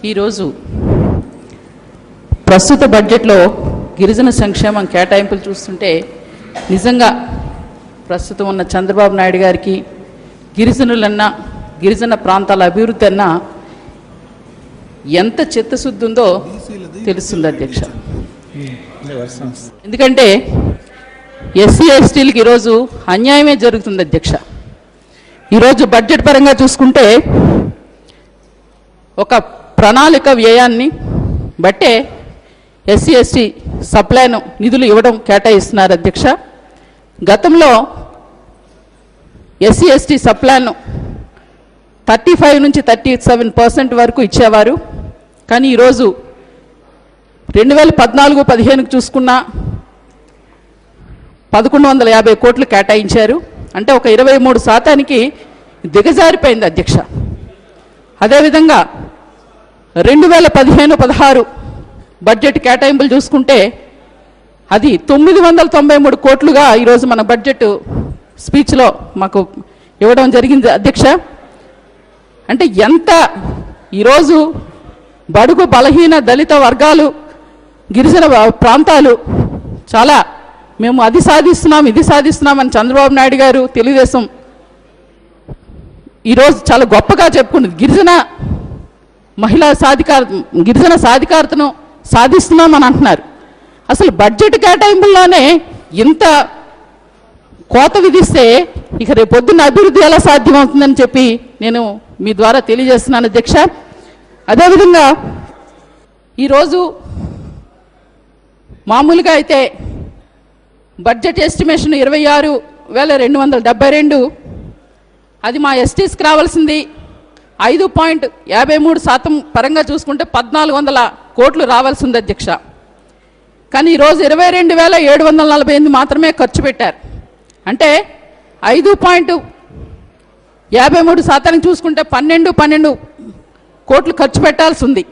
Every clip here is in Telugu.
ఈరోజు ప్రస్తుత బడ్జెట్లో గిరిజన సంక్షేమం కేటాయింపులు చూస్తుంటే నిజంగా ప్రస్తుతం ఉన్న చంద్రబాబు నాయుడు గారికి గిరిజనులన్నా గిరిజన ప్రాంతాల అభివృద్ధి అన్నా ఎంత చిత్తశుద్ధి ఉందో తెలుస్తుంది అధ్యక్ష. ఎందుకంటే ఎస్సీ ఎస్టీలకి ఈరోజు అన్యాయమే జరుగుతుంది అధ్యక్ష. ఈరోజు బడ్జెట్ పరంగా చూసుకుంటే ఒక ప్రణాళిక వ్యయాన్ని బట్టే ఎస్సీ ఎస్టీ సప్లైను నిధులు ఇవ్వడం కేటాయిస్తున్నారు అధ్యక్ష. గతంలో ఎస్సీ ఎస్టీ సప్లైను 35 నుంచి 37% వరకు ఇచ్చేవారు. కానీ ఈరోజు 2014-15 చూసుకున్న 1150 కోట్లు కేటాయించారు. అంటే ఒక 23% దిగజారిపోయింది అధ్యక్ష. అదేవిధంగా 2015-16 బడ్జెట్ కేటాయింపులు చూసుకుంటే అది 993 కోట్లుగా ఈరోజు మన బడ్జెట్ స్పీచ్లో మాకు ఇవ్వడం జరిగింది అధ్యక్ష. అంటే ఎంత ఈరోజు బడుగు బలహీన దళిత వర్గాలు గిరిజన ప్రాంతాలు చాలా మేము అది సాధిస్తున్నాం ఇది సాధిస్తున్నామని చంద్రబాబు నాయుడు గారు తెలుగుదేశం ఈరోజు చాలా గొప్పగా చెప్పుకున్నది. గిరిజన సాధికారతను సాధిస్తున్నామని అంటున్నారు. అసలు బడ్జెట్ కేటాయింపుల్లోనే ఇంత కోత విధిస్తే ఇక రేపు పొద్దున్న అభివృద్ధి ఎలా సాధ్యమవుతుందని చెప్పి నేను మీ ద్వారా తెలియజేస్తున్నాను అధ్యక్ష. అదేవిధంగా ఈరోజు మామూలుగా అయితే బడ్జెట్ ఎస్టిమేషన్ 26,272, అది మా ఎస్టీస్కి రావాల్సింది 5.53% పరంగా చూసుకుంటే 1,400 కోట్లు రావాల్సింది అధ్యక్ష. కానీ ఈరోజు 22,748 మాత్రమే ఖర్చు పెట్టారు. అంటే 5.53% చూసుకుంటే 12 కోట్లు ఖర్చు పెట్టాల్సి ఉంది.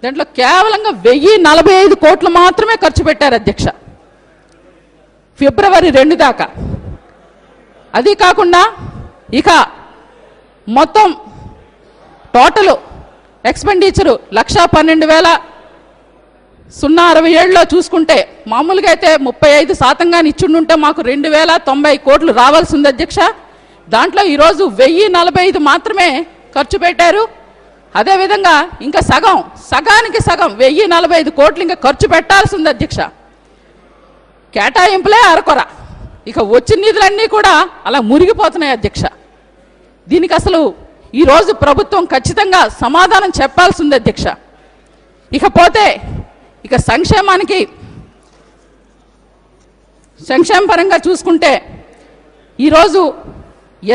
దాంట్లో కేవలంగా 1,045 కోట్లు మాత్రమే ఖర్చు పెట్టారు అధ్యక్ష ఫిబ్రవరి 2 దాకా. అది కాకుండా ఇక మొత్తం టోటల్ ఎక్స్పెండిచరు 1,12,067లో చూసుకుంటే మామూలుగా అయితే 35% ఇచ్చిండుంటే మాకు 2,090 కోట్లు రావాల్సి ఉంది అధ్యక్ష. దాంట్లో ఈరోజు 1,045 మాత్రమే ఖర్చు పెట్టారు. అదేవిధంగా ఇంకా సగానికి సగం 1,045 కోట్లు ఇంకా ఖర్చు పెట్టాల్సి ఉంది అధ్యక్ష. కేటాయింపులే అరకొర, ఇక వచ్చిన నిధులన్నీ కూడా అలా మురిగిపోతున్నాయి అధ్యక్ష. దీనికి అసలు ఈరోజు ప్రభుత్వం ఖచ్చితంగా సమాధానం చెప్పాల్సి ఉంది అధ్యక్ష. ఇకపోతే ఇక సంక్షేమ పరంగా చూసుకుంటే ఈరోజు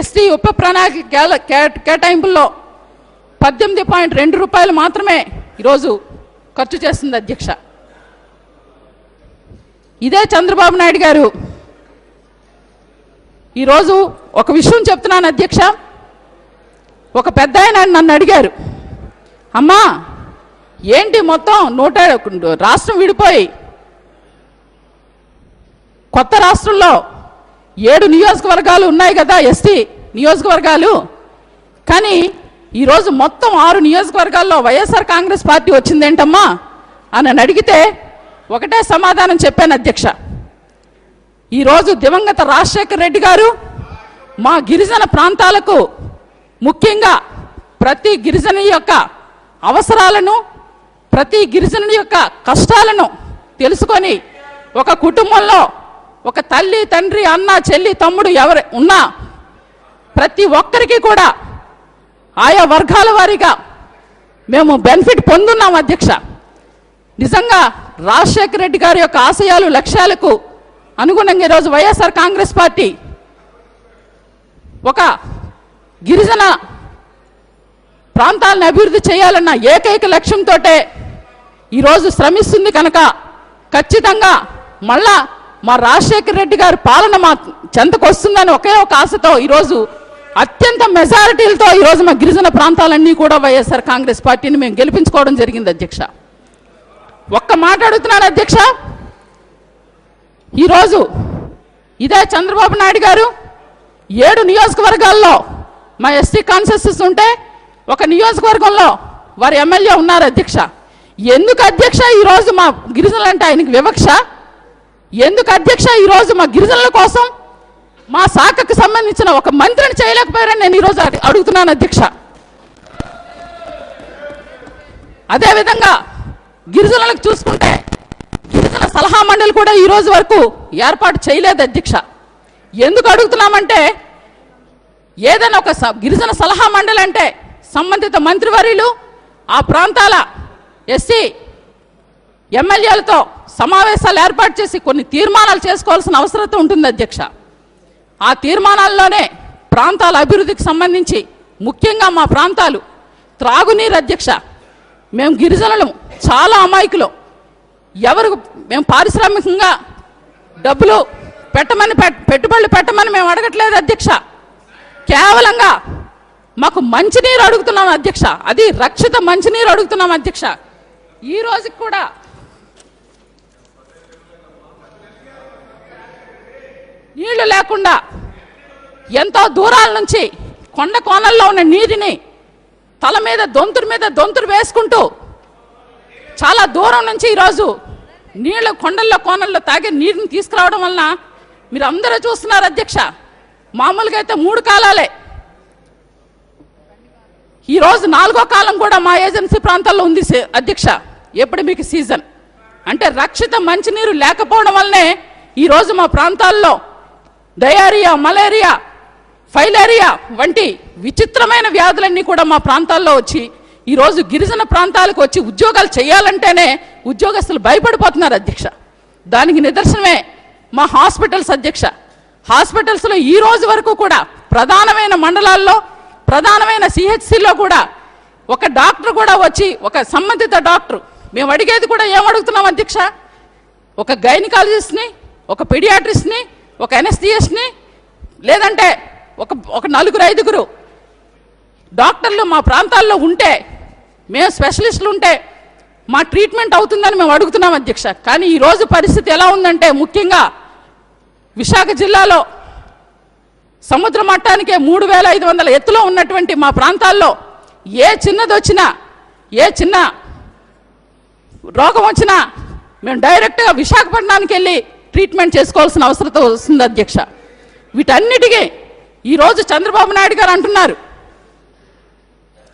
ఎస్టీ ఉప ప్రణాళిక కేటాయింపుల్లో 18.2 రూపాయలు మాత్రమే ఈరోజు ఖర్చు చేస్తుంది అధ్యక్ష. ఇదే చంద్రబాబు నాయుడు గారు ఈరోజు ఒక విషయం చెప్తున్నాను అధ్యక్ష. ఒక పెద్ద ఆయన నన్ను అడిగారు, అమ్మా ఏంటి మొత్తం రాష్ట్రం విడిపోయి కొత్త రాష్ట్రంలో 7 నియోజకవర్గాలు ఉన్నాయి కదా ఎస్టీ నియోజకవర్గాలు, కానీ ఈరోజు మొత్తం 6 నియోజకవర్గాల్లో వైఎస్ఆర్ కాంగ్రెస్ పార్టీ వచ్చిందేంటమ్మా అని అడిగితే ఒకటే సమాధానం చెప్పాను అధ్యక్ష. ఈరోజు దివంగత రాజశేఖర్ రెడ్డి గారు మా గిరిజన ప్రాంతాలకు ముఖ్యంగా ప్రతి గిరిజనుని యొక్క అవసరాలను ప్రతి గిరిజనుని యొక్క కష్టాలను తెలుసుకొని ఒక కుటుంబంలో ఒక తల్లి తండ్రి అన్న చెల్లి తమ్ముడు ఎవరు ఉన్నా ప్రతి ఒక్కరికి కూడా ఆయా వర్గాల వారీగా మేము బెనిఫిట్ పొందున్నాం అధ్యక్ష. నిజంగా రాజశేఖర రెడ్డి గారి యొక్క ఆశయాలు లక్ష్యాలకు అనుగుణంగా ఈరోజు వైఎస్ఆర్ కాంగ్రెస్ పార్టీ ఒక గిరిజన ప్రాంతాలను అభివృద్ధి చేయాలన్న ఏకైక లక్ష్యంతో ఈరోజు శ్రమిస్తుంది కనుక ఖచ్చితంగా మళ్ళా మా రాజశేఖర రెడ్డి గారి పాలన మా చెంతకు వస్తుందని ఒకే ఒక ఆశతో ఈరోజు అత్యంత మెజారిటీలతో ఈరోజు మా గిరిజన ప్రాంతాలన్నీ కూడా వైఎస్ఆర్ కాంగ్రెస్ పార్టీని మేము గెలిపించుకోవడం జరిగింది అధ్యక్ష. ఒక్క మాట అడుగుతున్నాను అధ్యక్ష, ఈరోజు ఇదే చంద్రబాబు నాయుడు గారు 7 నియోజకవర్గాల్లో మా ఎస్టీ కాన్సెన్సస్ ఉంటే ఒక నియోజకవర్గంలో వారి ఎమ్మెల్యే ఉన్నారు అధ్యక్ష. ఎందుకు అధ్యక్ష ఈరోజు మా గిరిజనులంటే ఆయనకి వివక్ష? ఎందుకు అధ్యక్ష ఈరోజు మా గిరిజనుల కోసం మా శాఖకు సంబంధించిన ఒక మంత్రిని చేయలేకపోయారని నేను ఈరోజు అడుగుతున్నాను అధ్యక్ష. అదేవిధంగా గిరిజనులకు చూసుకుంటే గిరిజన సలహా మండలి కూడా ఈ రోజు వరకు ఏర్పాటు చేయలేదు అధ్యక్ష. ఎందుకు అడుగుతున్నామంటే ఏదైనా ఒక గిరిజన సలహా మండలి అంటే సంబంధిత మంత్రివర్యులు ఆ ప్రాంతాల ఎస్సీ ఎమ్మెల్యేలతో సమావేశాలు ఏర్పాటు చేసి కొన్ని తీర్మానాలు చేసుకోవాల్సిన అవసరం ఉంటుంది అధ్యక్ష. ఆ తీర్మానాల్లోనే ప్రాంతాల అభివృద్ధికి సంబంధించి ముఖ్యంగా మా ప్రాంతాలు త్రాగునీరు అధ్యక్ష. మేము గిరిజనులు చాలా అమాయకులు. మేము పారిశ్రామికంగా డబ్బులు పెట్టమని పెట్టుబడులు పెట్టమని మేము అడగట్లేదు అధ్యక్ష. కేవలంగా మాకు మంచినీరు అడుగుతున్నాం అధ్యక్ష. అది రక్షిత మంచినీరు అడుగుతున్నాం అధ్యక్ష. ఈ రోజుకి కూడా నీళ్లు లేకుండా ఎంతో దూరాల నుంచి కొండ కోనల్లో ఉన్న నీటిని తల మీద దొంతురు వేసుకుంటూ చాలా దూరం నుంచి ఈరోజు నీళ్ళ కొండల్లో కోనల్లో తాగే నీటిని తీసుకురావడం వలన మీరు అందరూ చూస్తున్నారు అధ్యక్ష. మామూలుగా అయితే 3 కాలాలే, ఈరోజు 4వ కాలం కూడా మా ఏజెన్సీ ప్రాంతాల్లో ఉంది అధ్యక్ష. ఎప్పుడు మీకు సీజన్ అంటే రక్షిత మంచినీరు లేకపోవడం వల్లనే ఈరోజు మా ప్రాంతాల్లో డయేరియా, మలేరియా, ఫైలేరియా వంటి విచిత్రమైన వ్యాధులన్నీ కూడా మా ప్రాంతాల్లో వచ్చి ఈరోజు గిరిజన ప్రాంతాలకు వచ్చి ఉద్యోగాలు చేయాలంటేనే ఉద్యోగస్తులు భయపడిపోతున్నారు అధ్యక్ష. దానికి నిదర్శనమే మా హాస్పిటల్స్ అధ్యక్ష. హాస్పిటల్స్లో ఈ రోజు వరకు కూడా ప్రధానమైన మండలాల్లో ప్రధానమైన సిహెచ్సిలో కూడా ఒక డాక్టర్ కూడా వచ్చి ఒక సంబంధిత డాక్టర్ మేము అడిగేది కూడా ఏమడుగుతున్నాం అధ్యక్ష? ఒక గైనకాలజిస్ట్ని, ఒక పీడియాట్రిస్ట్ని, ఒక ఎనస్థిసిస్ట్ని, లేదంటే ఒక 4-5 డాక్టర్లు మా ప్రాంతాల్లో ఉంటే, మేము స్పెషలిస్టులు ఉంటే మా ట్రీట్మెంట్ అవుతుందని మేము అడుగుతున్నాం అధ్యక్ష. కానీ ఈరోజు పరిస్థితి ఎలా ఉందంటే ముఖ్యంగా విశాఖ జిల్లాలో సముద్ర మట్టానికే 3500 ఎత్తులో ఉన్నటువంటి మా ప్రాంతాల్లో ఏ చిన్నది వచ్చినా, ఏ చిన్న రోగం వచ్చినా మేము డైరెక్ట్గా విశాఖపట్నానికి వెళ్ళి ట్రీట్మెంట్ చేసుకోవాల్సిన అవసరం వస్తుంది అధ్యక్ష. వీటన్నిటికీ ఈరోజు చంద్రబాబు నాయుడు గారు అంటున్నారు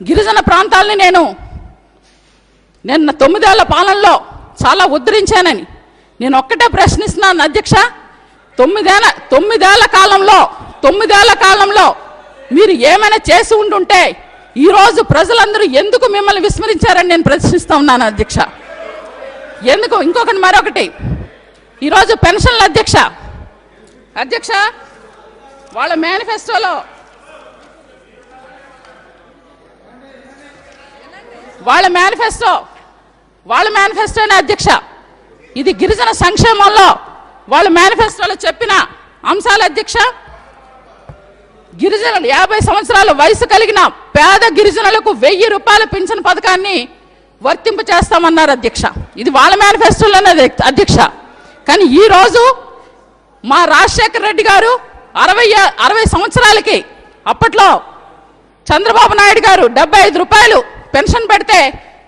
గిరిజన ప్రాంతాలని నేను 9 ఏళ్ల పాలనలో చాలా ఉద్ధరించానని. నేను ఒక్కటే ప్రశ్నిస్తున్నాను అధ్యక్ష, 9 ఏళ్ల కాలంలో మీరు ఏమైనా చేసి ఉంటుంటే ఈరోజు ప్రజలందరూ ఎందుకు మిమ్మల్ని విస్మరించారని నేను ప్రశ్నిస్తూ ఉన్నాను అధ్యక్ష. ఎందుకు? మరొకటి ఈరోజు పెన్షన్ల అధ్యక్ష వాళ్ళ మేనిఫెస్టోనే అధ్యక్ష. ఇది గిరిజన సంక్షేమంలో వాళ్ళ మేనిఫెస్టోలో చెప్పిన అంశాల అధ్యక్ష. గిరిజనులు 50 సంవత్సరాల వయసు కలిగిన పేద గిరిజనులకు 1000 రూపాయల పింఛన్ పథకాన్ని వర్తింపు చేస్తామన్నారు అధ్యక్ష. ఇది వాళ్ళ మేనిఫెస్టోలోనే అధ్యక్ష. కానీ ఈరోజు మా రాజశేఖర్ రెడ్డి గారు 60 సంవత్సరాలకి అప్పట్లో చంద్రబాబు నాయుడు గారు 75 రూపాయలు పెన్షన్ పెడితే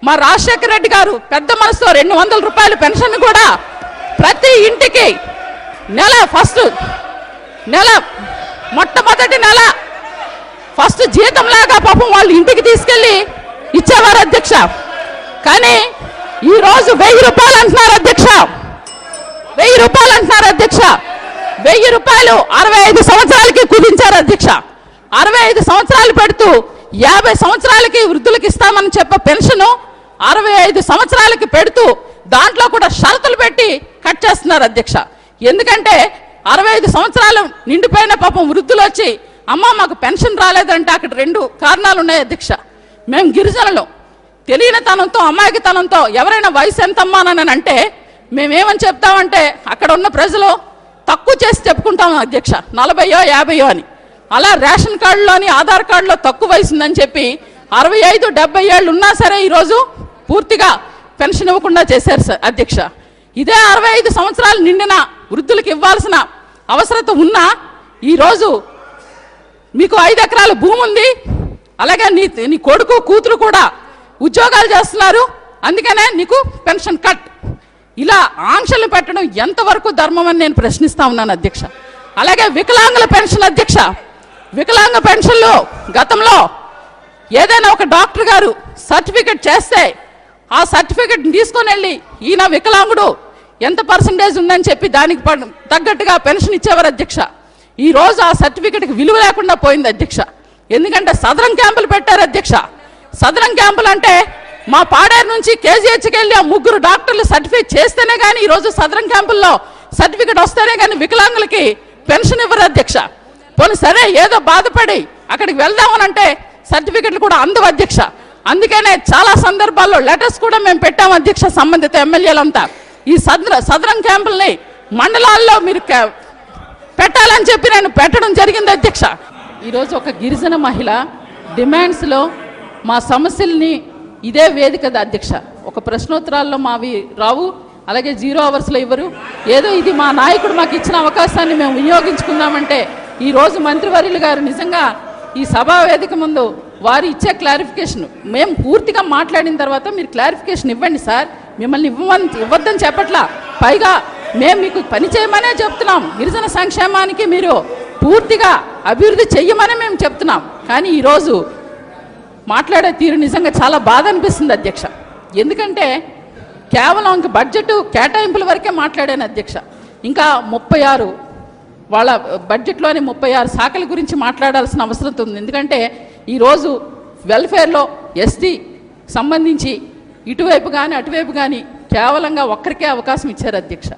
మా రాజశేఖర్ రెడ్డి గారు పెద్ద మనసుతో 200 రూపాయలు పెన్షన్ కూడా ప్రతి ఇంటికి మొట్టమొదటి నెల ఫస్ట్ జీతం లాగా పాపం వాళ్ళు ఇంటికి తీసుకెళ్లి ఇచ్చేవారు అధ్యక్ష. కానీ ఈరోజు 1000 రూపాయలు అంటున్నారు అధ్యక్ష. 1000 రూపాయలు 65 సంవత్సరాలకి కుదించారు అధ్యక్ష. 65 సంవత్సరాలు పెడుతూ 50 సంవత్సరాలకి వృద్ధులకు ఇస్తామని చెప్పే పెన్షన్ 65 సంవత్సరాలకి పెడుతూ దాంట్లో కూడా షరతులు పెట్టి కట్ చేస్తున్నారు అధ్యక్ష. ఎందుకంటే 65 సంవత్సరాలు నిండిపోయిన పాపం వృద్ధులు వచ్చి అమ్మ మాకు పెన్షన్ రాలేదంటే అక్కడ 2 కారణాలు ఉన్నాయి అధ్యక్ష. మేము గిరిజనులు తెలియనితనంతో అమాయకతనంతో ఎవరైనా వయసు ఎంతమ్మానని అంటే మేమేమని చెప్తామంటే అక్కడ ఉన్న ప్రజలు తక్కువ చేసి చెప్పుకుంటాం అధ్యక్ష, 40 50 అని. అలా రేషన్ కార్డులోని ఆధార్ కార్డులో తక్కువ వయసు ఉందని చెప్పి 65 70 ఏళ్ళు ఉన్నా సరే ఈరోజు పూర్తిగా పెన్షన్ ఇవ్వకుండా చేశారు అధ్యక్ష. ఇదే 65 సంవత్సరాలు నిండిన వృద్ధులకు ఇవ్వాల్సిన అవసరత ఉన్నా ఈరోజు మీకు 5 ఎకరాల భూమి ఉంది, అలాగే నీ కొడుకు కూతురు కూడా ఉద్యోగాలు చేస్తున్నారు, అందుకనే నీకు పెన్షన్ కట్. ఇలా ఆంక్షలు పెట్టడం ఎంతవరకు ధర్మం అని నేను ప్రశ్నిస్తా ఉన్నాను అధ్యక్ష. అలాగే వికలాంగుల పెన్షన్ అధ్యక్ష, వికలాంగ పెన్షన్లు గతంలో ఏదైనా ఒక డాక్టర్ గారు సర్టిఫికెట్ చేస్తే ఆ సర్టిఫికెట్ తీసుకొని వెళ్ళి ఈయన వికలాంగుడు ఎంత పర్సంటేజ్ ఉందని చెప్పి దానికి తగ్గట్టుగా పెన్షన్ ఇచ్చేవారు అధ్యక్ష. ఈరోజు ఆ సర్టిఫికెట్కి విలువ లేకుండా పోయింది అధ్యక్ష. ఎందుకంటే సదరం క్యాంపులు పెట్టారు అధ్యక్ష. సదరం క్యాంపులు అంటే మా పాడేరు నుంచి కేజీహెచ్కి వెళ్ళి ఆ 3 డాక్టర్లు సర్టిఫికేట్ చేస్తేనే కానీ ఈరోజు సదరం క్యాంపుల్లో సర్టిఫికెట్ వస్తేనే కానీ వికలాంగులకి పెన్షన్ ఇవ్వరు అధ్యక్ష. పోనీ సరే ఏదో బాధపడి అక్కడికి వెళ్దామనంటే సర్టిఫికెట్లు కూడా అందవు అధ్యక్ష. అందుకనే చాలా సందర్భాల్లో లెటర్స్ కూడా మేము పెట్టాము అధ్యక్ష, సంబంధిత ఎమ్మెల్యేలంతా. ఈ సదరం క్యాంపుల్ని మండలాల్లో మీరు పెట్టాలని చెప్పి నేను పెట్టడం జరిగింది అధ్యక్ష. ఈరోజు ఒక గిరిజన మహిళ డిమాండ్స్లో మా సమస్యల్ని ఇదే వేదిక అధ్యక్ష. ఒక ప్రశ్నోత్తరాల్లో మావి రావు, అలాగే 0 అవర్స్లో ఇవ్వరు. ఏదో ఇది మా నాయకుడు మాకు ఇచ్చిన అవకాశాన్ని మేము వినియోగించుకుందామంటే ఈరోజు మంత్రివర్యులు గారు నిజంగా ఈ సభా వేదిక ముందు వారు ఇచ్చే క్లారిఫికేషన్ మేము పూర్తిగా మాట్లాడిన తర్వాత మీరు క్లారిఫికేషన్ ఇవ్వండి సార్, మిమ్మల్ని ఇవ్వద్దని చెప్పట్లా. పైగా మేము మీకు పని చేయమనే చెప్తున్నాం, గిరిజన సంక్షేమానికి మీరు పూర్తిగా అభివృద్ధి చెయ్యమని మేము చెప్తున్నాం. కానీ ఈరోజు మాట్లాడే తీరు నిజంగా చాలా బాధ అనిపిస్తుంది అధ్యక్ష. ఎందుకంటే కేవలం ఇంక బడ్జెట్ కేటాయింపుల వరకే మాట్లాడాను అధ్యక్ష. ఇంకా 36 వాళ్ళ బడ్జెట్లోని 36 శాఖల గురించి మాట్లాడాల్సిన అవసరం ఉంది. ఎందుకంటే ఈరోజు వెల్ఫేర్లో ఎస్టీ సంబంధించి ఇటువైపు కానీ అటువైపు కానీ కేవలంగా ఒక్కరికే అవకాశం ఇచ్చారు అధ్యక్ష.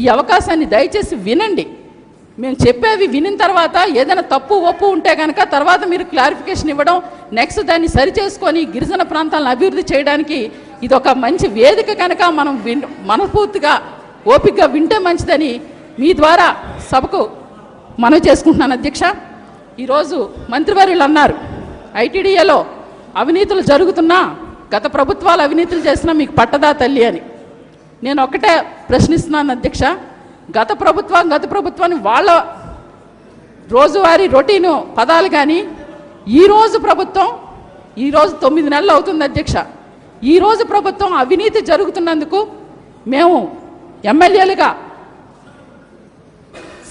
ఈ అవకాశాన్ని దయచేసి వినండి. మేము చెప్పేవి వినిన తర్వాత ఏదైనా తప్పు ఒప్పు ఉంటే కనుక తర్వాత మీరు క్లారిఫికేషన్ ఇవ్వడం, నెక్స్ట్ దాన్ని సరిచేసుకొని గిరిజన ప్రాంతాలను అభివృద్ధి చేయడానికి ఇది ఒక మంచి వేదిక కనుక మనం మనస్ఫూర్తిగా ఓపికగా వింటే మంచిదని మీ ద్వారా సభకు మనవి చేసుకుంటున్నాను అధ్యక్ష. ఈరోజు మంత్రివర్యులు అన్నారు ఐటీడీఏలో అవినీతులు జరుగుతున్నా గత ప్రభుత్వాలు అవినీతులు చేసినా మీకు పట్టదా తల్లి అని. నేను ఒక్కటే ప్రశ్నిస్తున్నాను అధ్యక్ష. గత ప్రభుత్వాన్ని వాళ్ళ రోజువారీ రొటీను పదాలు కానీ ఈరోజు ప్రభుత్వం ఈరోజు 9 నెలలు అవుతుంది అధ్యక్ష. ఈరోజు ప్రభుత్వం అవినీతి జరుగుతున్నందుకు మేము ఎమ్మెల్యేలుగా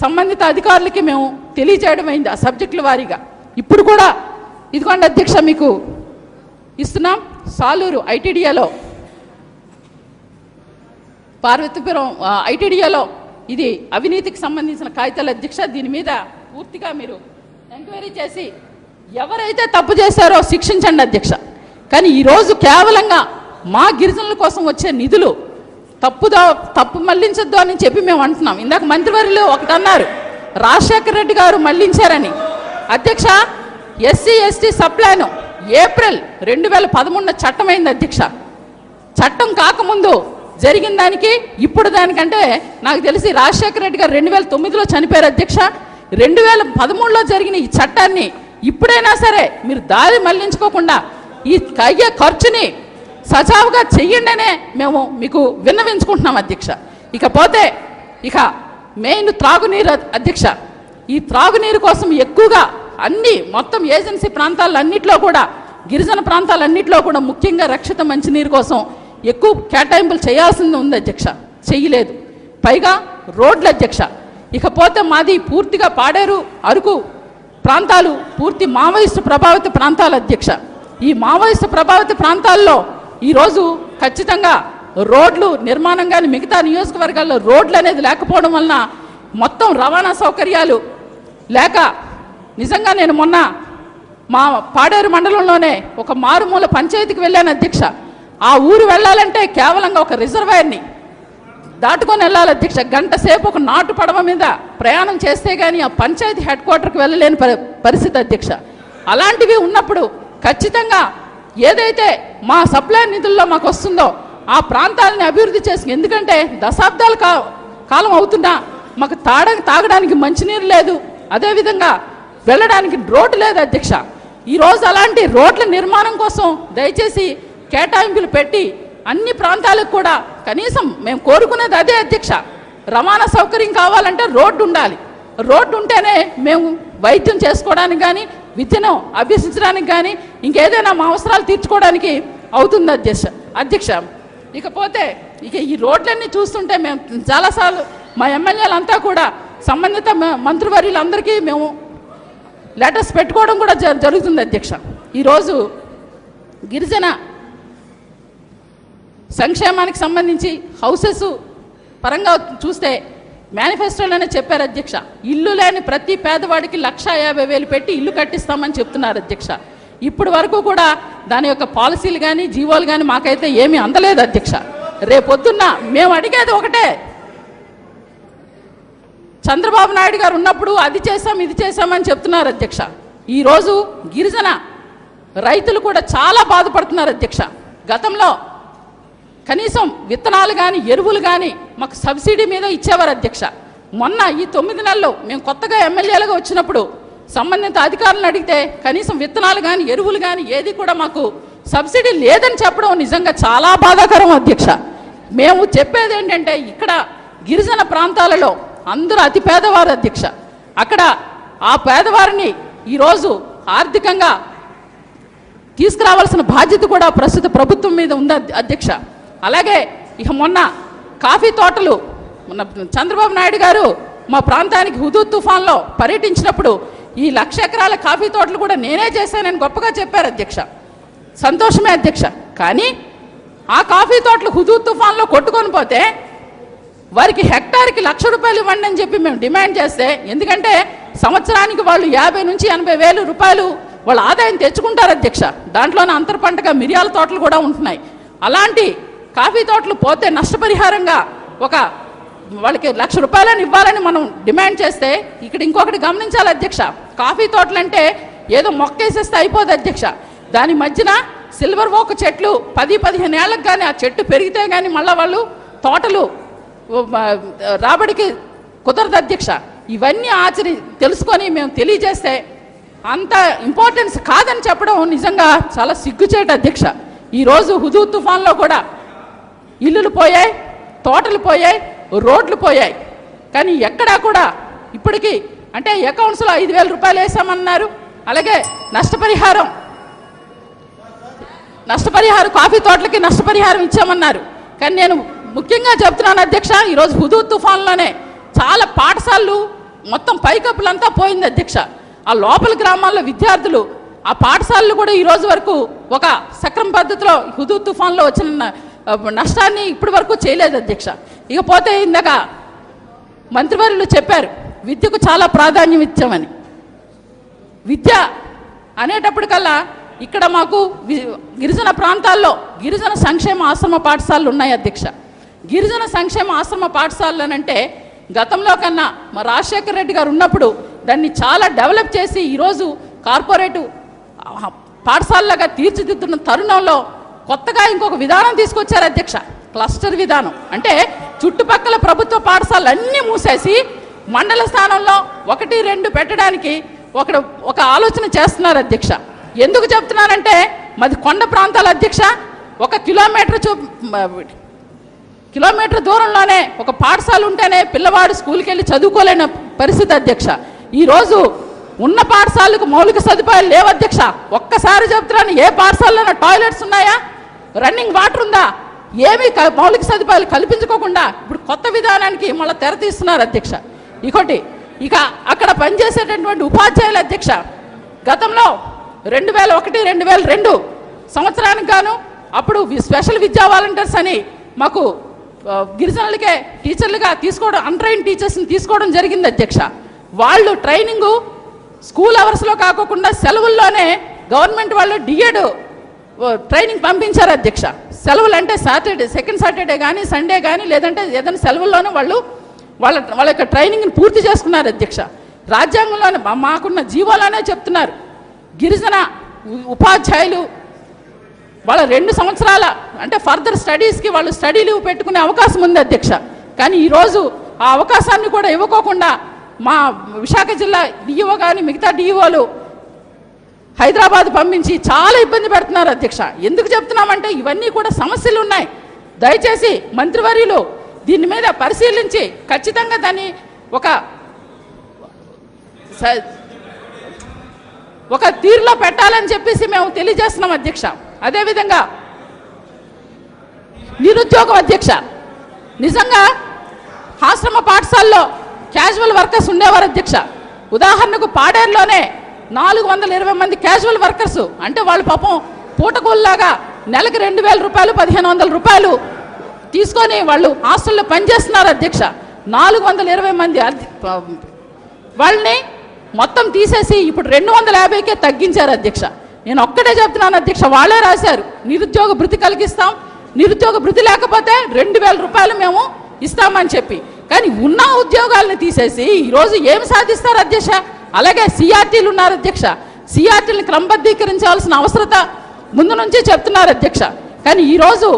సంబంధిత అధికారులకి మేము తెలియజేయడం అయింది ఆ సబ్జెక్టుల వారీగా. ఇప్పుడు కూడా ఇదిగోండి అధ్యక్ష మీకు ఇస్తున్నాం. సాలూరు ఐటీడీఏలో పార్వతీపురం ఐటీడీఏలో ఇది అవినీతికి సంబంధించిన కాగితాల అధ్యక్ష. దీని మీద పూర్తిగా మీరు ఎంక్వైరీ చేసి ఎవరైతే తప్పు చేశారో శిక్షించండి అధ్యక్ష. కానీ ఈరోజు కేవలంగా మా గిరిజనుల కోసం వచ్చే నిధులు తప్పు మళ్లించొద్దు అని చెప్పి మేము అంటున్నాం. ఇందాక మంత్రివర్యులు ఒకటి అన్నారు, రాజశేఖర రెడ్డి గారు మళ్లించారని. అధ్యక్ష, ఎస్సీ ఎస్టీ సప్లాను ఏప్రిల్ 2013 చట్టమైంది అధ్యక్ష. చట్టం కాకముందు జరిగిన దానికి ఇప్పుడు దానికంటే నాకు తెలిసి రాజశేఖర రెడ్డి గారు 2009లో చనిపోయారు అధ్యక్ష. 2013లో జరిగిన ఈ చట్టాన్ని ఇప్పుడైనా సరే మీరు దారి మళ్లించుకోకుండా ఈ అయ్యే ఖర్చుని సజావుగా చెయ్యండి అనే మేము మీకు విన్నవించుకుంటున్నాం అధ్యక్ష. ఇకపోతే ఇక మెయిన్ త్రాగునీరు అధ్యక్ష. ఈ త్రాగునీరు కోసం ఎక్కువగా మొత్తం ఏజెన్సీ ప్రాంతాలన్నింటిలో కూడా గిరిజన ప్రాంతాలన్నింటిలో కూడా ముఖ్యంగా రక్షిత మంచినీరు కోసం ఎక్కువ కేటాయింపులు చేయాల్సింది ఉంది అధ్యక్ష, చెయ్యలేదు. పైగా రోడ్ల అధ్యక్ష. ఇకపోతే మాది పూర్తిగా పాడేరు అరకు ప్రాంతాలు పూర్తి మావోయిస్టు ప్రభావిత ప్రాంతాలు అధ్యక్ష. ఈ మావోయిస్టు ప్రభావిత ప్రాంతాల్లో ఈరోజు ఖచ్చితంగా రోడ్లు నిర్మాణం కానీ మిగతా నియోజకవర్గాల్లో రోడ్లు అనేది లేకపోవడం వలన మొత్తం రవాణా సౌకర్యాలు లేక నిజంగా నేను మొన్న మా పాడేరు మండలంలోనే ఒక మారుమూల పంచాయతీకి వెళ్ళాను అధ్యక్ష. ఆ ఊరు వెళ్ళాలంటే కేవలంగా ఒక రిజర్వాయర్ని దాటుకొని వెళ్ళాలి అధ్యక్ష. గంట సేపు ఒక నాటు పడవ మీద ప్రయాణం చేస్తే కానీ ఆ పంచాయతీ హెడ్ క్వార్టర్కి వెళ్ళలేని పరిస్థితి అధ్యక్ష. అలాంటివి ఉన్నప్పుడు ఖచ్చితంగా ఏదైతే మా సప్లై నిధుల్లో మాకు వస్తుందో ఆ ప్రాంతాలని అభివృద్ధి చేసి, ఎందుకంటే దశాబ్దాల కాలం అవుతున్నా మాకు తాగడానికి మంచినీరు లేదు, అదేవిధంగా వెళ్ళడానికి రోడ్డు లేదు అధ్యక్ష. ఈరోజు అలాంటి రోడ్ల నిర్మాణం కోసం దయచేసి కేటాయింపులు పెట్టి అన్ని ప్రాంతాలకు కూడా కనీసం మేము కోరుకునేది అదే అధ్యక్ష. రవాణా సౌకర్యం కావాలంటే రోడ్డు ఉండాలి. రోడ్డు ఉంటేనే మేము వైద్యం చేసుకోవడానికి కానీ విద్యను అభ్యసించడానికి కానీ ఇంకేదైనా మా అవసరాలు తీర్చుకోవడానికి అవుతుంది అధ్యక్ష. ఇకపోతే ఇక ఈ రోడ్లన్నీ చూస్తుంటే మేము చాలాసార్లు మా ఎమ్మెల్యేలంతా కూడా సంబంధిత మంత్రివర్యులందరికీ మేము లెటర్స్ పెట్టుకోవడం కూడా జరుగుతుంది అధ్యక్ష. ఈరోజు గిరిజన సంక్షేమానికి సంబంధించి హౌసెస్ పరంగా చూస్తే మేనిఫెస్టోలోనే చెప్పారు అధ్యక్ష, ఇల్లు లేని ప్రతి పేదవాడికి 1,50,000 పెట్టి ఇల్లు కట్టిస్తామని చెప్తున్నారు అధ్యక్ష. ఇప్పటి వరకు కూడా దాని యొక్క పాలసీలు కానీ జీవోలు కానీ మాకైతే ఏమీ అందలేదు అధ్యక్ష. రేపొద్దున్న మేము అడిగేది ఒకటే, చంద్రబాబు నాయుడు గారు ఉన్నప్పుడు అది చేసాం ఇది చేసామని చెప్తున్నారు అధ్యక్ష. ఈరోజు గిరిజన రైతులు కూడా చాలా బాధపడుతున్నారు అధ్యక్ష. గతంలో కనీసం విత్తనాలు కానీ ఎరువులు కానీ మాకు సబ్సిడీ మీద ఇచ్చేవారు అధ్యక్ష. మొన్న ఈ 9 నెలలు మేము కొత్తగా ఎమ్మెల్యేలుగా వచ్చినప్పుడు సంబంధిత అధికారులను అడిగితే కనీసం విత్తనాలు కానీ ఎరువులు కానీ ఏది కూడా మాకు సబ్సిడీ లేదని చెప్పడం నిజంగా చాలా బాధాకరం అధ్యక్ష. మేము చెప్పేది ఏంటంటే, ఇక్కడ గిరిజన ప్రాంతాలలో అందరూ అతి పేదవారు అధ్యక్ష. అక్కడ ఆ పేదవారిని ఈరోజు ఆర్థికంగా తీసుకురావాల్సిన బాధ్యత కూడా ప్రస్తుత ప్రభుత్వం మీద ఉంది అధ్యక్ష. అలాగే ఇక మొన్న కాఫీ తోటలు మొన్న చంద్రబాబు నాయుడు గారు మా ప్రాంతానికి హుదూద్ తుఫాన్లో పర్యటించినప్పుడు ఈ 1,00,000 ఎకరాల కాఫీ తోటలు కూడా నేనే చేశానని గొప్పగా చెప్పారు అధ్యక్ష. సంతోషమే అధ్యక్ష. కానీ ఆ కాఫీ తోటలు హుదూద్ తుఫాన్లో కొట్టుకొని పోతే వారికి హెక్టార్కి ₹1,00,000 ఇవ్వండి అని చెప్పి మేము డిమాండ్ చేస్తే, ఎందుకంటే సంవత్సరానికి వాళ్ళు 50,000 నుంచి 80,000 రూపాయలు వాళ్ళ ఆదాయం తెచ్చుకుంటారు అధ్యక్ష. దాంట్లోనే అంతర పంటగా మిరియాల తోటలు కూడా ఉంటున్నాయి. అలాంటి కాఫీ తోటలు పోతే నష్టపరిహారంగా ఒక వాళ్ళకి ₹1,00,000 ఇవ్వాలని మనం డిమాండ్ చేస్తే, ఇక్కడ ఇంకొకటి గమనించాలి అధ్యక్ష, కాఫీ తోటలంటే ఏదో మొక్కేసేస్తే అయిపోదు అధ్యక్ష. దాని మధ్యన సిల్వర్ ఓక్ చెట్లు 10-15 ఏళ్ళకి కానీ ఆ చెట్టు పెరిగితే కానీ మళ్ళీ వాళ్ళు తోటలు రాబడికి కుదరదు అధ్యక్ష. ఇవన్నీ తెలుసుకొని మేము తెలియజేస్తే అంత ఇంపార్టెన్స్ కాదని చెప్పడం నిజంగా చాలా సిగ్గుచేట అధ్యక్ష. ఈరోజు హుదూద్ తుఫాన్లో కూడా ఇల్లులు పోయాయి, తోటలు పోయాయి, రోడ్లు పోయాయి. కానీ ఎక్కడా కూడా ఇప్పటికీ అంటే అకౌంట్స్లో 5,000 రూపాయలు వేసామన్నారు. అలాగే నష్టపరిహారం కాఫీ తోటలకి నష్టపరిహారం ఇచ్చామన్నారు. కానీ నేను ముఖ్యంగా చెప్తున్నాను అధ్యక్ష, ఈరోజు హుదూద్ తుఫాన్లోనే చాలా పాఠశాలలు మొత్తం పైకప్పులంతా పోయింది అధ్యక్ష. ఆ లోపల గ్రామాల్లో విద్యార్థులు ఆ పాఠశాలలు కూడా ఈరోజు వరకు ఒక సక్రమ పద్ధతిలో హుదూద్ తుఫాన్లో వచ్చిన నష్టాన్ని ఇప్పటి వరకు చేయలేదు అధ్యక్ష. ఇకపోతే ఇందాక మంత్రివర్యులు చెప్పారు విద్యకు చాలా ప్రాధాన్యం ఇచ్చామని. విద్య అనేటప్పటికల్లా ఇక్కడ మాకు గిరిజన ప్రాంతాల్లో గిరిజన సంక్షేమ ఆశ్రమ పాఠశాలలు ఉన్నాయి అధ్యక్ష. గిరిజన సంక్షేమ ఆశ్రమ పాఠశాలలు అంటే గతంలో కన్నా మా రాజశేఖర రెడ్డి గారు ఉన్నప్పుడు దాన్ని చాలా డెవలప్ చేసి ఈరోజు కార్పొరేటు పాఠశాలలాగా తీర్చిదిద్దుతున్న తరుణంలో కొత్తగా ఇంకొక విధానం తీసుకొచ్చారు అధ్యక్ష, క్లస్టర్ విధానం. అంటే చుట్టుపక్కల ప్రభుత్వ పాఠశాలలు అన్నీ మూసేసి మండల స్థానంలో 1-2 పెట్టడానికి ఒక ఆలోచన చేస్తున్నారు అధ్యక్ష. ఎందుకు చెప్తున్నానంటే మాది కొండ ప్రాంతాల అధ్యక్ష. 1 కిలోమీటర్ దూరంలోనే ఒక పాఠశాల ఉంటేనే పిల్లవాడు స్కూల్కి వెళ్ళి చదువుకోలేని పరిస్థితి అధ్యక్ష. ఈరోజు ఉన్న పాఠశాలకు మౌలిక సదుపాయాలు లేవు అధ్యక్ష. ఒక్కసారి చెప్తున్నాను, ఏ పాఠశాలలో టాయిలెట్స్ ఉన్నాయా, రన్నింగ్ వాటర్ ఉందా, ఏమీ మౌలిక సదుపాయాలు కల్పించుకోకుండా ఇప్పుడు కొత్త విధానానికి మళ్ళీ తెర తీస్తున్నారు అధ్యక్ష. ఇక అక్కడ పనిచేసేటటువంటి ఉపాధ్యాయులు అధ్యక్ష గతంలో 2001-2002 సంవత్సరానికి గాను అప్పుడు స్పెషల్ విద్యా వాలంటీర్స్ అని మాకు గిరిజనులకే టీచర్లుగా తీసుకోవడం, అన్ట్రైన్ టీచర్స్ని తీసుకోవడం జరిగింది అధ్యక్ష. వాళ్ళు ట్రైనింగు స్కూల్ అవర్స్లో కాకుండా సెలవుల్లోనే గవర్నమెంట్ వాళ్ళు డిఎడ్ ట్రైనింగ్ పంపించారు అధ్యక్ష. సెలవులు అంటే సెకండ్ సాటర్డే కానీ సండే కానీ లేదంటే ఏదైనా సెలవుల్లోనే వాళ్ళ యొక్క ట్రైనింగ్ని పూర్తి చేసుకున్నారు అధ్యక్ష. రాజ్యాంగంలోనే మాకున్న జీవోలోనే చెప్తున్నారు గిరిజన ఉపాధ్యాయులు వాళ్ళ 2 సంవత్సరాల అంటే ఫర్దర్ స్టడీస్కి వాళ్ళు స్టడీ లీవ్ పెట్టుకునే అవకాశం ఉంది అధ్యక్ష. కానీ ఈరోజు ఆ అవకాశాన్ని కూడా ఇవ్వకోకుండా మా విశాఖ జిల్లా డిఈఓ కానీ మిగతా డిఈఓలు హైదరాబాద్ పంపించి చాలా ఇబ్బంది పెడుతున్నారు అధ్యక్ష. ఎందుకు చెప్తున్నామంటే ఇవన్నీ కూడా సమస్యలు ఉన్నాయి. దయచేసి మంత్రివర్యులు దీని మీద పరిశీలించి ఖచ్చితంగా దాన్ని ఒక తీరులో పెట్టాలని చెప్పేసి మేము తెలియజేస్తున్నాం అధ్యక్ష. అదేవిధంగా నిరుద్యోగం అధ్యక్ష. నిజంగా ఆశ్రమ పాఠశాలలో క్యాజువల్ వర్కర్స్ ఉండేవారు అధ్యక్ష. ఉదాహరణకు పాడేరులోనే 420 మంది క్యాజువల్ వర్కర్స్, అంటే వాళ్ళు పాపం పూటకూల్లాగా నెలకి 2000 రూపాయలు 1500 రూపాయలు తీసుకొని వాళ్ళు హాస్టల్లో పనిచేస్తున్నారు అధ్యక్ష. 420 మంది వాళ్ళని మొత్తం తీసేసి ఇప్పుడు 250కే తగ్గించారు అధ్యక్ష. నేను ఒక్కటే చెప్తున్నాను అధ్యక్ష, వాళ్ళే రాశారు నిరుద్యోగ భృతి కలిగిస్తాం, నిరుద్యోగ భృతి లేకపోతే 2000 రూపాయలు మేము ఇస్తామని చెప్పి. కానీ ఉన్న ఉద్యోగాలను తీసేసి ఈరోజు ఏం సాధిస్తారు అధ్యక్ష? అలాగే సిఆర్టీలు ఉన్నారు అధ్యక్ష. సిఆర్టీలను క్రమబద్ధీకరించాల్సిన అవసరత ముందు నుంచే చెప్తున్నారు అధ్యక్ష. కానీ ఈరోజు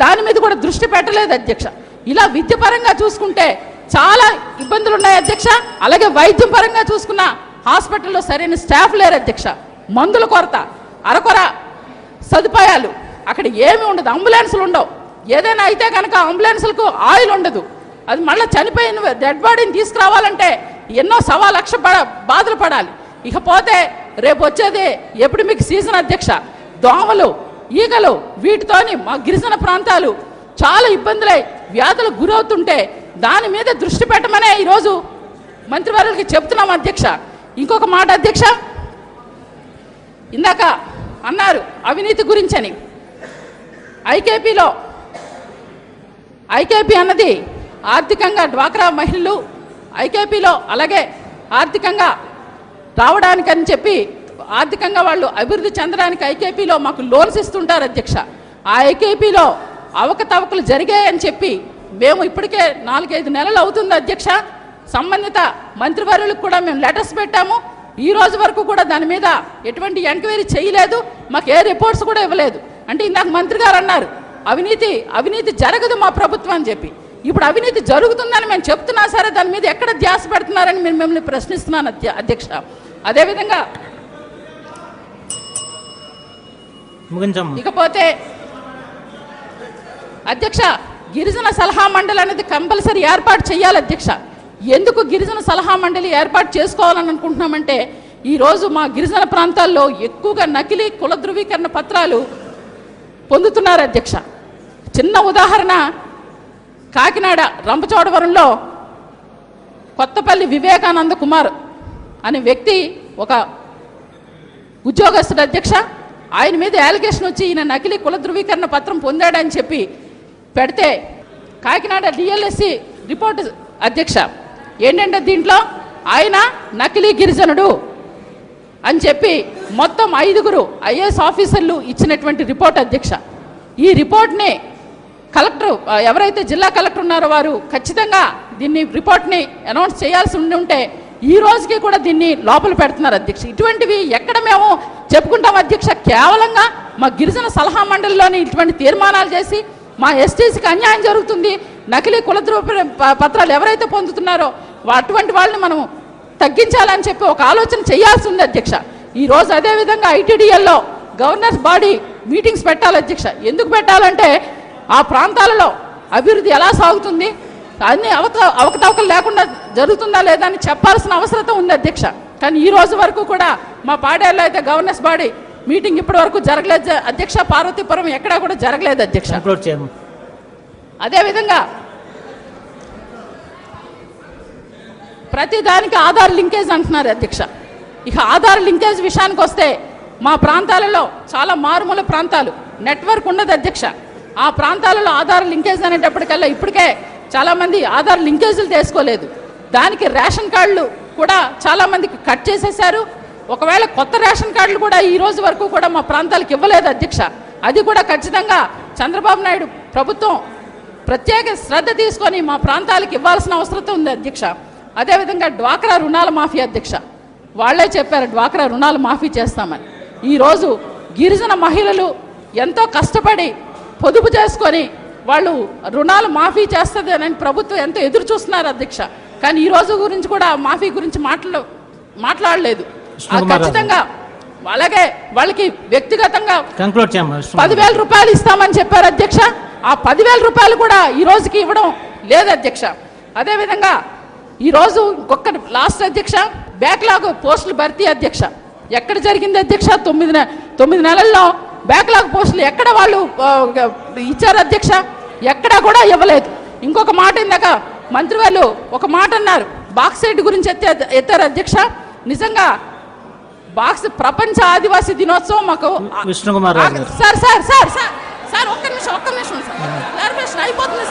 దాని మీద కూడా దృష్టి పెట్టలేదు అధ్యక్ష. ఇలా విద్య పరంగా చూసుకుంటే చాలా ఇబ్బందులు ఉన్నాయి అధ్యక్ష. అలాగే వైద్యం పరంగా చూసుకున్న హాస్పిటల్లో సరైన స్టాఫ్ లేరు అధ్యక్ష. మందుల కొరత, అరకొర సదుపాయాలు, అక్కడ ఏమి ఉండదు, అంబులెన్సులు ఉండవు. ఏదైనా అయితే కనుక అంబులెన్సులకు ఆయిల్ ఉండదు. అది మళ్ళీ చనిపోయిన డెడ్ బాడీని తీసుకురావాలంటే ఎన్నో 1.25 లక్ష బాధలు పడాలి. ఇకపోతే రేపు వచ్చేది ఎపిడమిక్ సీజన్ అధ్యక్ష. దోమలు, ఈగలు, వీటితోని మా గిరిజన ప్రాంతాలు చాలా ఇబ్బందులై వ్యాధులకు గురవుతుంటే దాని మీద దృష్టి పెట్టమనే ఈరోజు మంత్రివర్యులకి చెప్తున్నాం అధ్యక్ష. ఇంకొక మాట అధ్యక్ష, ఇందాక అన్నారు అవినీతి గురించని. ఐకేపీ అన్నది ఆర్థికంగా డ్వాక్రా మహిళలు ఐకేపీలో అలాగే ఆర్థికంగా రావడానికని చెప్పి ఆర్థికంగా వాళ్ళు అభివృద్ధి చెందడానికి ఐకేపీలో మాకు లోన్స్ ఇస్తుంటారు అధ్యక్ష. ఆ ఐకేపీలో అవకతవకలు జరిగాయని చెప్పి మేము ఇప్పటికే 4-5 నెలలు అవుతుంది అధ్యక్ష. సంబంధిత మంత్రివర్యులకు కూడా మేము లెటర్స్ పెట్టాము. ఈ రోజు వరకు కూడా దాని మీద ఎటువంటి ఎంక్వైరీ చేయలేదు, మాకు ఏ రిపోర్ట్స్ కూడా ఇవ్వలేదు. అంటే ఇందాక మంత్రి గారు అన్నారు అవినీతి జరగదు మా ప్రభుత్వం అని చెప్పి. ఇప్పుడు అవినీతి జరుగుతుందని మేము చెప్తున్నా సరే దాని మీద ఎక్కడ ధ్యాస పెడుతున్నారని మేము మిమ్మల్ని ప్రశ్నిస్తున్నాను అధ్యక్ష. అదేవిధంగా ఇకపోతే అధ్యక్ష, గిరిజన సలహా మండలి అనేది కంపల్సరీ ఏర్పాటు చేయాలి అధ్యక్ష. ఎందుకు గిరిజన సలహా మండలి ఏర్పాటు చేసుకోవాలని అనుకుంటున్నామంటే ఈరోజు మా గిరిజన ప్రాంతాల్లో ఎక్కువగా నకిలీ కుల ధృవీకరణ పత్రాలు పొందుతున్నారు అధ్యక్ష. చిన్న ఉదాహరణ, కాకినాడ రంపచోడవరంలో కొత్తపల్లి వివేకానంద కుమార్ అనే వ్యక్తి ఒక ఉద్యోగస్తుడు అధ్యక్ష. ఆయన మీద అలిగేషన్ వచ్చి ఈయన నకిలీ కుల ధృవీకరణ పత్రం పొందాడని చెప్పి పెడితే కాకినాడ డిఎల్ఎస్సి రిపోర్ట్ అధ్యక్ష ఏంటంటే దీంట్లో ఆయన నకిలీ గిరిజనుడు అని చెప్పి మొత్తం 5 ఐఏఎస్ ఆఫీసర్లు ఇచ్చినటువంటి రిపోర్ట్ అధ్యక్ష. ఈ రిపోర్ట్ని కలెక్టర్ ఎవరైతే జిల్లా కలెక్టర్ ఉన్నారో వారు ఖచ్చితంగా దీన్ని రిపోర్ట్ని అనౌన్స్ చేయాల్సి ఉంటే ఈ రోజుకి కూడా దీన్ని లోపల పెడుతున్నారు అధ్యక్ష. ఇటువంటివి ఎక్కడ మేము చెప్పుకుంటాం అధ్యక్ష? కేవలంగా మా గిరిజన సలహా మండలిలోని ఇటువంటి తీర్మానాలు చేసి మా ఎస్టీసీకి అన్యాయం జరుగుతుంది, నకిలీ కుల పత్రాలు ఎవరైతే పొందుతున్నారో అటువంటి వాళ్ళని మనం తగ్గించాలని చెప్పి ఒక ఆలోచన చేయాల్సి ఉంది అధ్యక్ష. ఈరోజు అదేవిధంగా ఐటీడీఎల్లో గవర్నర్స్ బాడీ మీటింగ్స్ పెట్టాలి అధ్యక్ష. ఎందుకు పెట్టాలంటే ఆ ప్రాంతాలలో అభివృద్ధి ఎలా సాగుతుంది, అన్ని అవకతవకలు లేకుండా జరుగుతుందా లేదా అని చెప్పాల్సిన అవసరం ఉంది అధ్యక్ష. కానీ ఈ రోజు వరకు కూడా మా పాడేరులో అయితే గవర్నర్స్ బాడీ మీటింగ్ ఇప్పటి వరకు జరగలేదు అధ్యక్ష. పార్వతీపురం ఎక్కడా కూడా జరగలేదు అధ్యక్ష. అదేవిధంగా ప్రతిదానికి ఆధార్ లింకేజ్ అంటున్నారు అధ్యక్ష. ఇక ఆధార్ లింకేజ్ విషయానికి వస్తే మా ప్రాంతాలలో చాలా మారుమూల ప్రాంతాలు, నెట్వర్క్ ఉండదు అధ్యక్ష. ఆ ప్రాంతాలలో ఆధార్ లింకేజ్ అనేటప్పటికల్లా ఇప్పటికే చాలామంది ఆధార్ లింకేజీలు తీసుకోలేదు. దానికి రేషన్ కార్డులు కూడా చాలామందికి కట్ చేసేశారు. ఒకవేళ కొత్త రేషన్ కార్డులు కూడా ఈ రోజు వరకు కూడా మా ప్రాంతాలకు ఇవ్వలేదు అధ్యక్ష. అది కూడా ఖచ్చితంగా చంద్రబాబు నాయుడు ప్రభుత్వం ప్రత్యేక శ్రద్ధ తీసుకొని మా ప్రాంతాలకు ఇవ్వాల్సిన అవసరం ఉంది అధ్యక్ష. అదేవిధంగా డ్వాక్రా రుణాల మాఫీ అధ్యక్ష, వాళ్లే చెప్పారు డ్వాక్రా రుణాలు మాఫీ చేస్తామని. ఈరోజు గిరిజన మహిళలు ఎంతో కష్టపడి పొదుపు చేసుకొని వాళ్ళు రుణాలు మాఫీ చేస్తుంది అని ప్రభుత్వం ఎంతో ఎదురు చూస్తున్నారు అధ్యక్ష. కానీ ఈ రోజు గురించి కూడా మాఫీ గురించి మాట్లాడలేదు. ఖచ్చితంగా అలాగే వాళ్ళకి వ్యక్తిగతంగా 10,000 రూపాయలు ఇస్తామని చెప్పారు అధ్యక్ష. ఆ 10,000 రూపాయలు కూడా ఈ రోజుకి ఇవ్వడం లేదు అధ్యక్ష. అదేవిధంగా ఈరోజు ఒక్క లాస్ట్ అధ్యక్ష, బ్యాక్లాగ్ పోస్టులు భర్తీ అధ్యక్ష ఎక్కడ జరిగింది అధ్యక్ష? 9 నెలల్లో బ్యాక్లాగ్ పోస్టులు ఎక్కడ వాళ్ళు ఇచ్చారు అధ్యక్ష? ఎక్కడా కూడా ఇవ్వలేదు. ఇంకొక మాట ఇందాక మంత్రి వాళ్ళు ఒక మాట అన్నారు, బాక్సైట్ గురించి ఎత్తారు అధ్యక్ష. నిజంగా ప్రపంచ ఆదివాసీ దినోత్సవం మాకు Vishnukumar sir sir sir sir sir ఒక్క నిమిషం సార్ అయిపోతుంది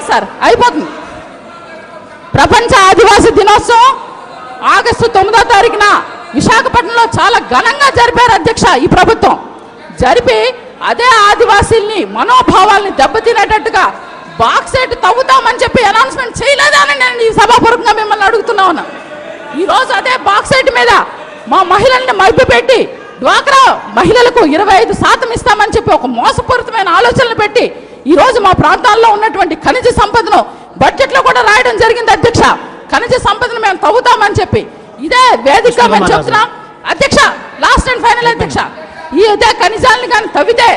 సార్ అయిపోతుంది. ప్రపంచ ఆదివాసీ దినోత్సవం ఆగస్టు 9వ తారీఖున విశాఖపట్నంలో చాలా ఘనంగా జరిపారు అధ్యక్ష. ఈ ప్రభుత్వం జరిపి అదే ఆదివాసీల్ని మనోభావాల్ని దెబ్బతినేటట్టుగా బాక్సైట్ తవ్వుతామని చెప్పి అనౌన్స్మెంట్ చేయలేదని నేను ఈ సభాపూర్వకంగా మిమ్మల్ని అడుగుతున్నా ఉన్నా. ఈరోజు అదే బాక్సైట్ మీద మా మహిళల్ని మభ్యపెట్టి డ్వాక్రా మహిళలకు 25% ఇస్తామని చెప్పి ఒక మోసపూరితమైన ఆలోచనలు పెట్టి ఈరోజు మా ప్రాంతాల్లో ఉన్నటువంటి ఖనిజ సంపదను బడ్జెట్లో కూడా రాయడం జరిగింది అధ్యక్ష. ఖనిజ సంపదను మేము తవ్వుతామని చెప్పి ఇదే వేదిక మేము చెప్తున్నాం అధ్యక్ష. లాస్ట్ అండ్ ఫైనల్ అధ్యక్ష, ఇదే ఖనిజాలను కానీ తవ్వితే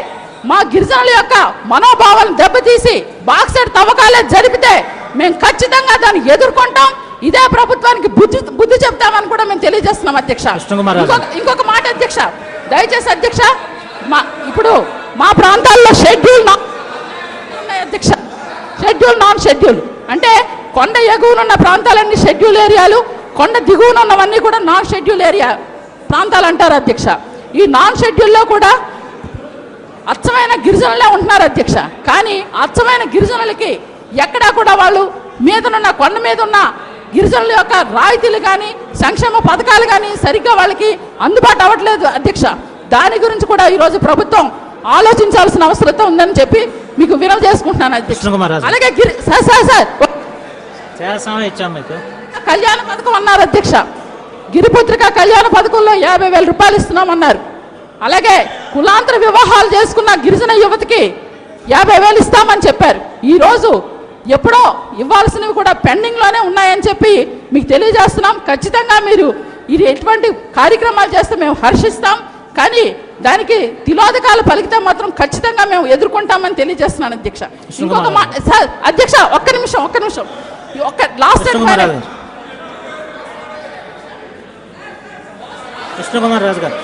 మా గిరిజనుల యొక్క మనోభావాలను దెబ్బతీసి బాక్సైట్ తవ్వకాలే జరిపితే మేము ఖచ్చితంగా దాన్ని ఎదుర్కొంటాం. ఇదే ప్రభుత్వానికి బుద్ధి చెప్తామని కూడా మేము తెలియజేస్తున్నాం అధ్యక్ష. ఇంకొక మాట అధ్యక్ష, దయచేసి అధ్యక్ష, ఇప్పుడు మా ప్రాంతాల్లో షెడ్యూల్ అధ్యక్ష, షెడ్యూల్ నాన్ షెడ్యూల్ అంటే కొండ ఎగువనున్న ప్రాంతాలన్నీ షెడ్యూల్ ఏరియాలు, కొండ దిగువన ఉన్నవన్నీ కూడా నాన్ షెడ్యూల్ ఏరియా ప్రాంతాలు అంటారు అధ్యక్ష. ఈ నాన్ షెడ్యూల్లో కూడా అచ్చమైన గిరిజనులే ఉంటున్నారు అధ్యక్ష. కానీ అచ్చమైన గిరిజనులకి ఎక్కడా కూడా వాళ్ళు మీదనున్న కొండ మీద ఉన్న గిరిజనుల యొక్క రాయితీలు కానీ సంక్షేమ పథకాలు కానీ సరిగ్గా వాళ్ళకి అందుబాటు అవ్వట్లేదు అధ్యక్ష. దాని గురించి కూడా ఈరోజు ప్రభుత్వం ఆలోచించాల్సిన అవసరం ఉందని చెప్పి మీకు వినవి చేసుకుంటున్నాను అధ్యక్ష. అలాగే కళ్యాణ పథకం అన్నారు అధ్యక్ష. గిరిపుత్రిక కళ్యాణ పథకంలో 50,000 రూపాయలు ఇస్తున్నామన్నారు. అలాగే కులాంతర వివాహాలు చేసుకున్న గిరిజన యువతికి 50,000 ఇస్తామని చెప్పారు. ఈరోజు ఎప్పుడో ఇవ్వాల్సినవి కూడా పెండింగ్లోనే ఉన్నాయని చెప్పి మీకు తెలియజేస్తున్నాం. ఖచ్చితంగా మీరు ఇది ఎటువంటి కార్యక్రమాలు చేస్తే మేము హర్షిస్తాం, కానీ దానికి తిలోదకాలు పలికితే మాత్రం ఖచ్చితంగా మేము ఎదుర్కొంటామని తెలియజేస్తున్నాను అధ్యక్ష. ఇంకొక సార్ అధ్యక్ష ఒక్క నిమిషం లాస్ట్ కృష్ణకుమార్ రాజు గారు.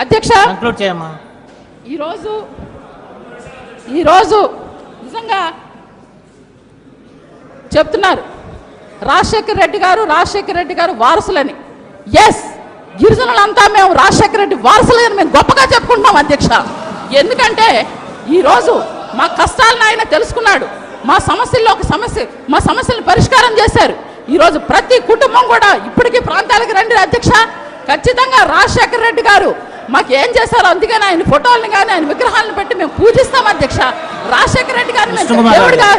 అధ్యక్ష ఈరోజు నిజంగా చెప్తున్నారు రాజశేఖర రెడ్డి గారు వారసులని. ఎస్, గిరిజనులంతా మేము రాజశేఖర రెడ్డి వారసులని మేము గొప్పగా చెప్పుకుంటున్నాం అధ్యక్ష. ఎందుకంటే ఈరోజు మా కష్టాలను ఆయన తెలుసుకున్నాడు, మా సమస్యలను పరిష్కారం చేశారు. ఈరోజు ప్రతి కుటుంబం కూడా ఇప్పటికీ ప్రాంతాలకు రండి అధ్యక్ష, ఖచ్చితంగా రాజశేఖర రెడ్డి గారు మాకు ఏం చేశారో అందుకని ఆయన ఫోటోలను కానీ ఆయన విగ్రహాలను పెట్టి మేము పూజిస్తాం అధ్యక్ష. రాజశేఖర రెడ్డి గారిని దేవుడిగా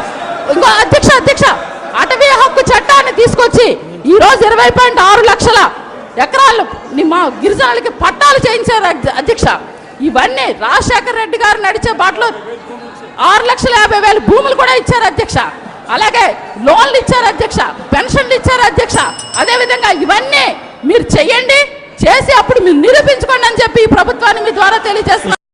ఇంకో అధ్యక్ష అటవీ హక్కు చట్టాన్ని తీసుకొచ్చి ఈరోజు 20.6 లక్షల ఎకరాలు మా గిరిజనులకి పట్టాలు చేయించారు అధ్యక్ష. ఇవన్నీ రాజశేఖర రెడ్డి గారు నడిచే బాటలో 6,50,000 భూములు కూడా ఇచ్చారు అధ్యక్ష. అలాగే లోన్లు ఇచ్చారు అధ్యక్ష, పెన్షన్లు ఇచ్చారు అధ్యక్ష. అదేవిధంగా ఇవన్నీ మీరు చేయండి, చేసి అప్పుడు మీరు నిరూపించుకోండి అని చెప్పి ఈ ప్రభుత్వాన్ని మీ ద్వారా తెలియజేస్తున్నారు.